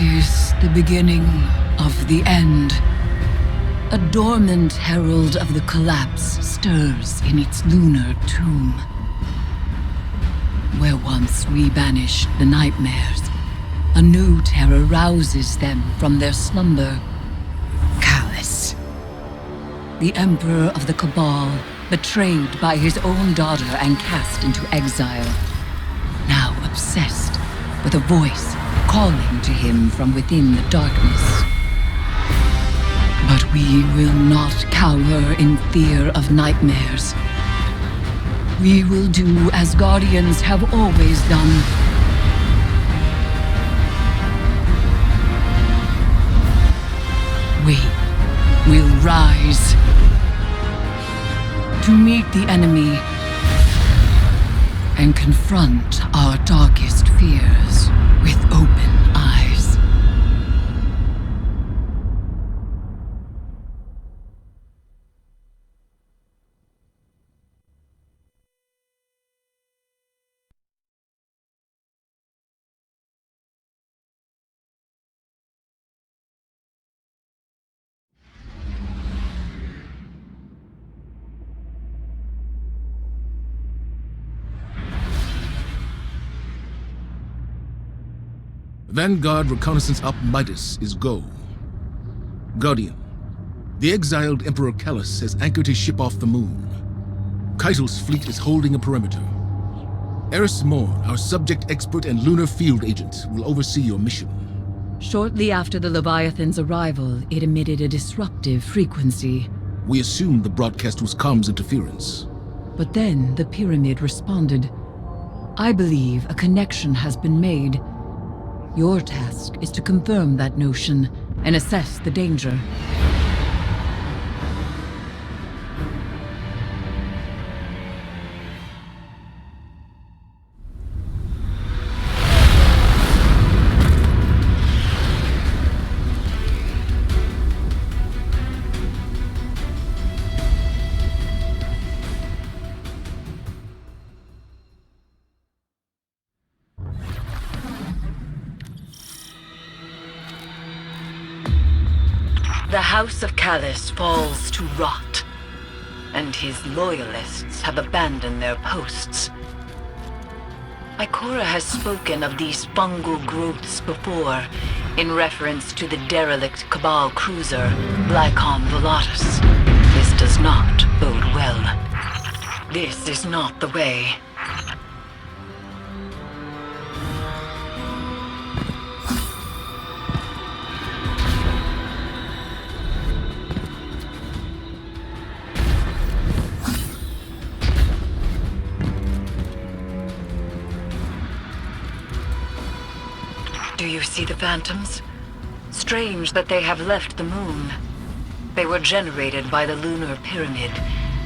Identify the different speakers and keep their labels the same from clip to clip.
Speaker 1: is the beginning of the end. A dormant herald of the collapse stirs in its lunar tomb. Where once we banished the nightmares, a new terror rouses them from their slumber. Callus, the Emperor of the Cabal, betrayed by his own daughter and cast into exile. Now obsessed with a voice calling to him from within the darkness. But we will not cower in fear of nightmares. We will do as Guardians have always done. We will rise to meet the enemy and confront our darkest fears with open eyes.
Speaker 2: Vanguard reconnaissance up Midas is go. Guardian, the exiled Emperor Callus has anchored his ship off the moon. Keitel's fleet is holding a perimeter. Eris Morn, our subject expert and lunar field agent, will oversee your mission.
Speaker 1: Shortly after the Leviathan's arrival, it emitted a disruptive frequency.
Speaker 2: We assumed the broadcast was comms interference.
Speaker 1: But then the pyramid responded. I believe a connection has been made. Your task is to confirm that notion and assess the danger. The House of Callus falls to rot, and his loyalists have abandoned their posts. Ikora has spoken of these fungal growths before, in reference to the derelict Cabal cruiser, Lycon Volatus. This does not bode well. This is not the way. Do you see the phantoms? Strange that they have left the moon. They were generated by the lunar pyramid,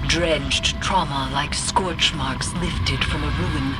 Speaker 1: dredged trauma like scorch marks lifted from a ruin.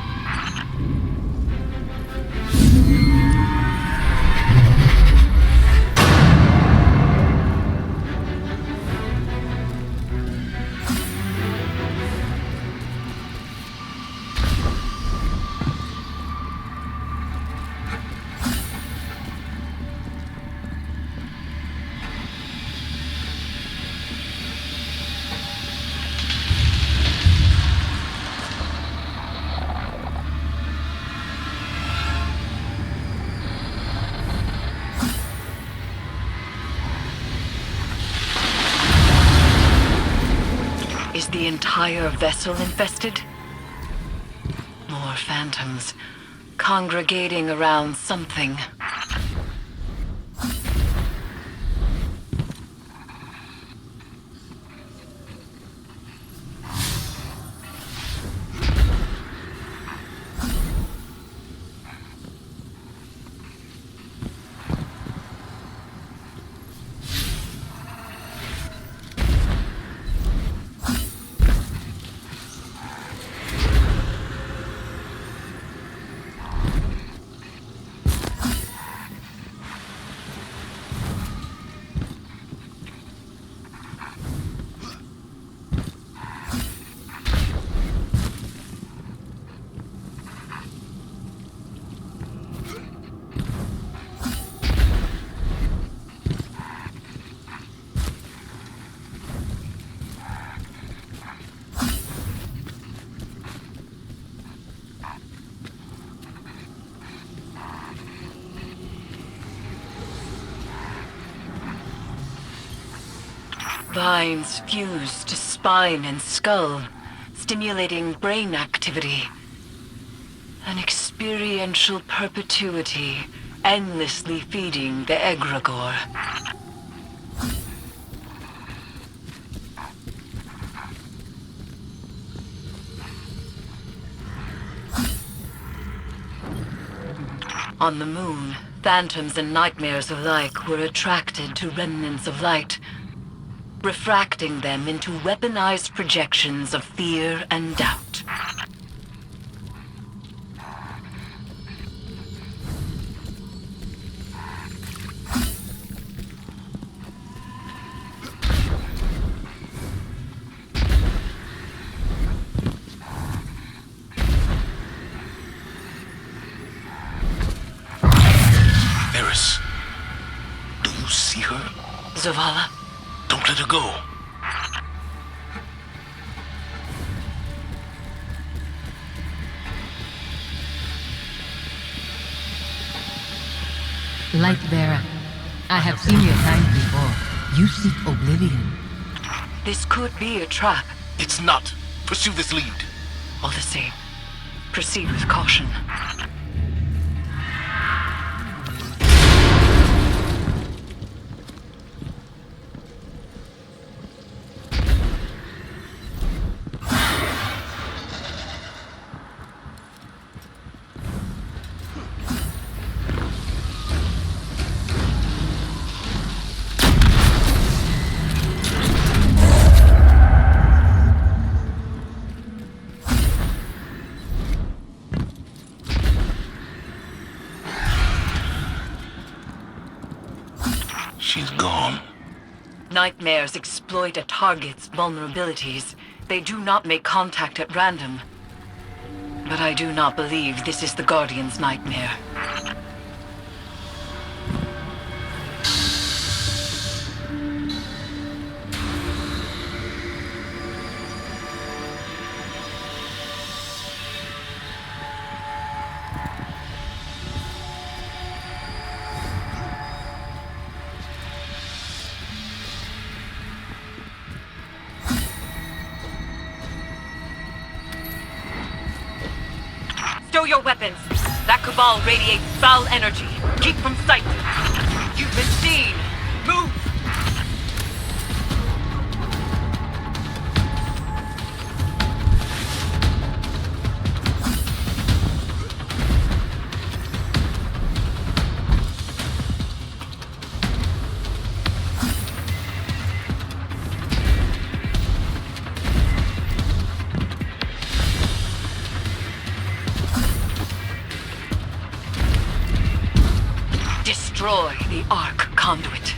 Speaker 1: Is the entire vessel infested? More phantoms, congregating around something. Vines fuse to spine and skull, stimulating brain activity. An experiential perpetuity, endlessly feeding the egregore. On the moon, phantoms and nightmares alike were attracted to remnants of light, refracting them into weaponized projections of fear and doubt.
Speaker 2: Eris, do you see her?
Speaker 1: Zavala?
Speaker 2: Don't let her go.
Speaker 3: Lightbearer, I have seen your kind before. You seek oblivion.
Speaker 1: This could be a trap.
Speaker 2: It's not. Pursue this lead.
Speaker 1: All the same, proceed with caution.
Speaker 2: She's gone.
Speaker 1: Nightmares exploit a target's vulnerabilities. They do not make contact at random. But I do not believe this is the Guardian's nightmare. Stow your weapons! That cabal radiates foul energy. Keep from sight! You've been seen! Move! Destroy the Arc conduit.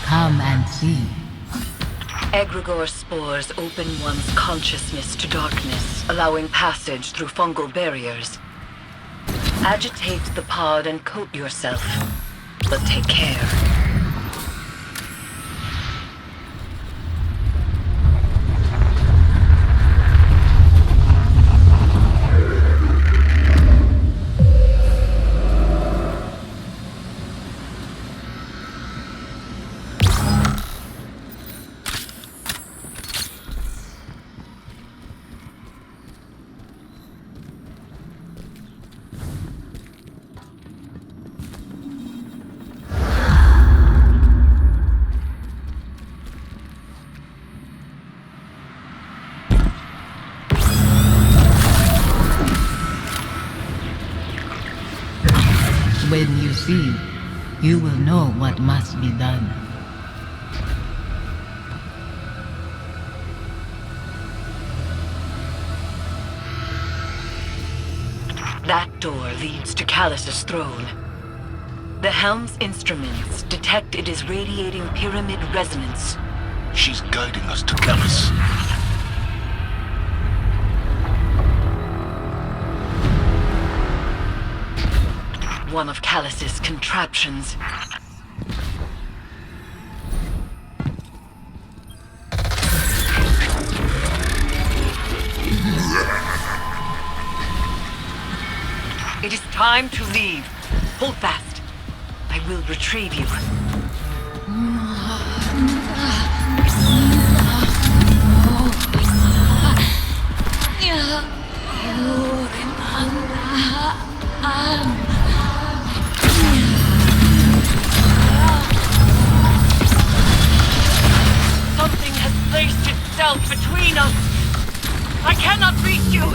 Speaker 3: Come and see.
Speaker 1: Egregore spores open one's consciousness to darkness, allowing passage through fungal barriers. Agitate the pod and coat yourself, but take care.
Speaker 3: When you see, you will know what must be done.
Speaker 1: That door leads to Callus's throne. The helm's instruments detect it is radiating pyramid resonance.
Speaker 2: She's guiding us to Callus.
Speaker 1: One of Callus's contraptions. It is time to leave. Hold fast. I will retrieve you. Something has placed itself between us. I cannot reach you.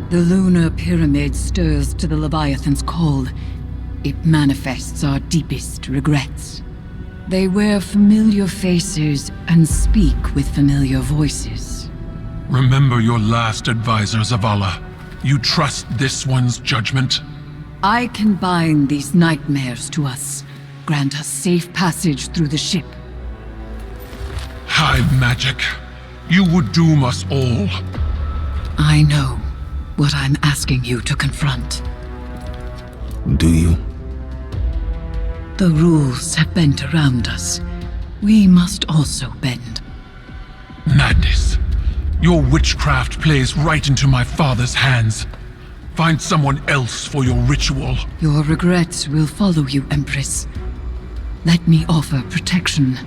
Speaker 1: The lunar pyramid stirs to the Leviathan's call. It manifests our deepest regrets. They wear familiar faces and speak with familiar voices.
Speaker 4: Remember your last advisor, Zavala. You trust this one's judgment?
Speaker 1: I can bind these nightmares to us, grant us safe passage through the ship.
Speaker 4: Hive magic. You would doom us all.
Speaker 1: I know what I'm asking you to confront.
Speaker 2: Do you?
Speaker 1: The rules have bent around us. We must also bend.
Speaker 4: Madness. Your witchcraft plays right into my father's hands. Find someone else for your ritual.
Speaker 1: Your regrets will follow you, Empress. Let me offer protection.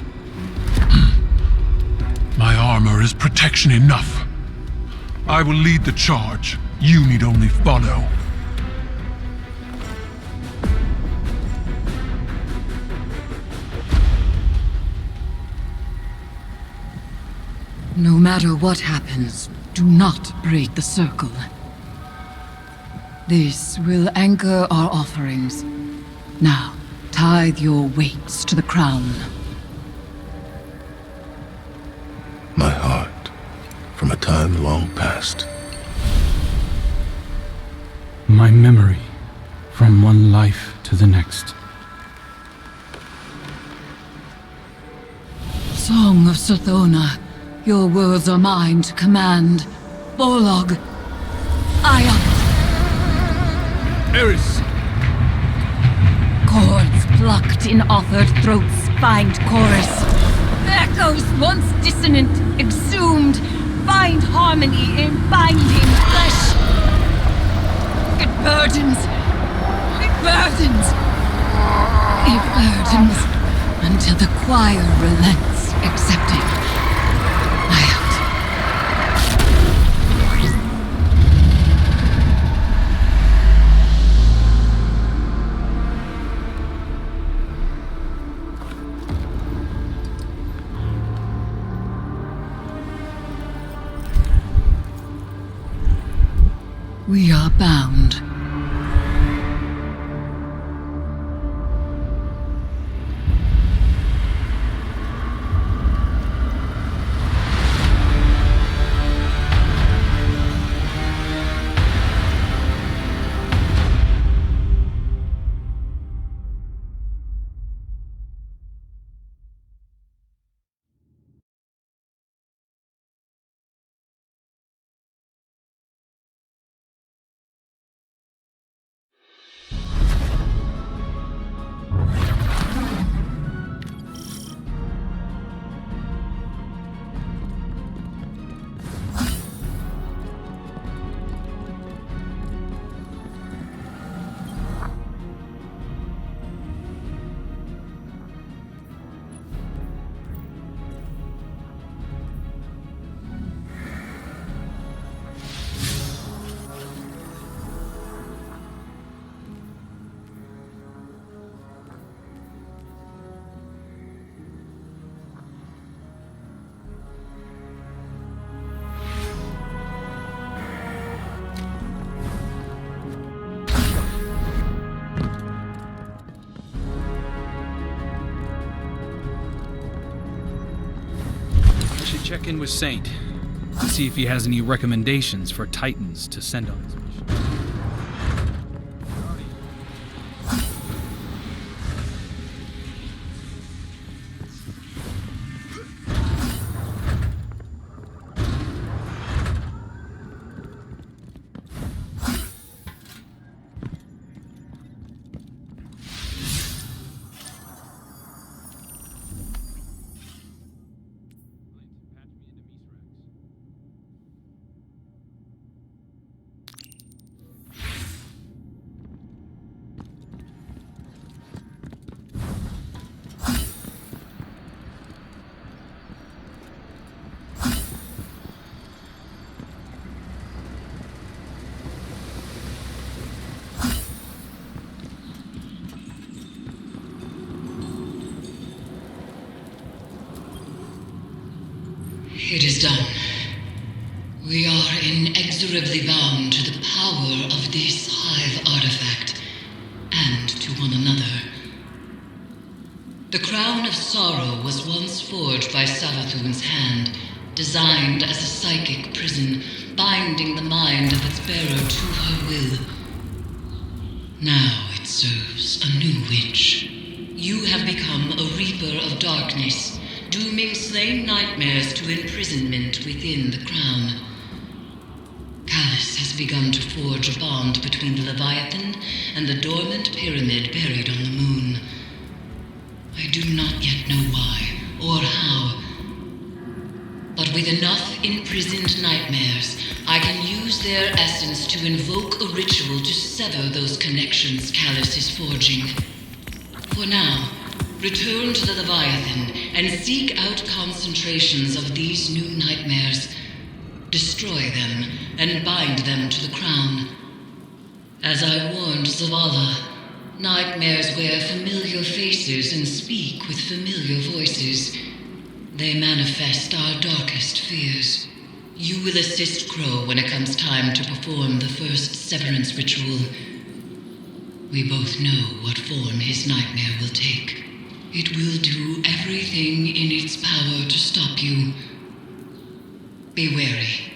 Speaker 4: My armor is protection enough. I will lead the charge. You need only follow.
Speaker 1: No matter what happens, do not break the circle. This will anchor our offerings. Now, tithe your weights to the crown.
Speaker 2: My heart, from a time long past.
Speaker 5: My memory, from one life to the next.
Speaker 1: Song of Sothona, your words are mine to command. Borlog, Ion.
Speaker 2: Eris!
Speaker 1: Chords plucked in offered throats find chorus. Echoes once dissonant, exhumed, find harmony in binding flesh. It burdens. It burdens. It burdens until the choir relents, accepting. We are bound.
Speaker 6: Check in with Saint. See if he has any recommendations for Titans to send on his mission.
Speaker 1: It is done. We are inexorably bound to the power of this hive artifact, and to one another. The Crown of Sorrow was once forged by Savathun's hand, designed as a psychic prison, binding the mind of its bearer to her will. Now it serves a new witch. You have become a reaper of darkness, dooming slain nightmares to imprisonment within the crown. Callus has begun to forge a bond between the Leviathan and the dormant pyramid buried on the moon. I do not yet know why or how, but with enough imprisoned nightmares, I can use their essence to invoke a ritual to sever those connections Callus is forging. For now, return to the Leviathan and seek out concentrations of these new nightmares. Destroy them and bind them to the crown. As I warned Zavala, nightmares wear familiar faces and speak with familiar voices. They manifest our darkest fears. You will assist Crow when it comes time to perform the first severance ritual. We both know what form his nightmare will take. It will do everything in its power to stop you. Be wary.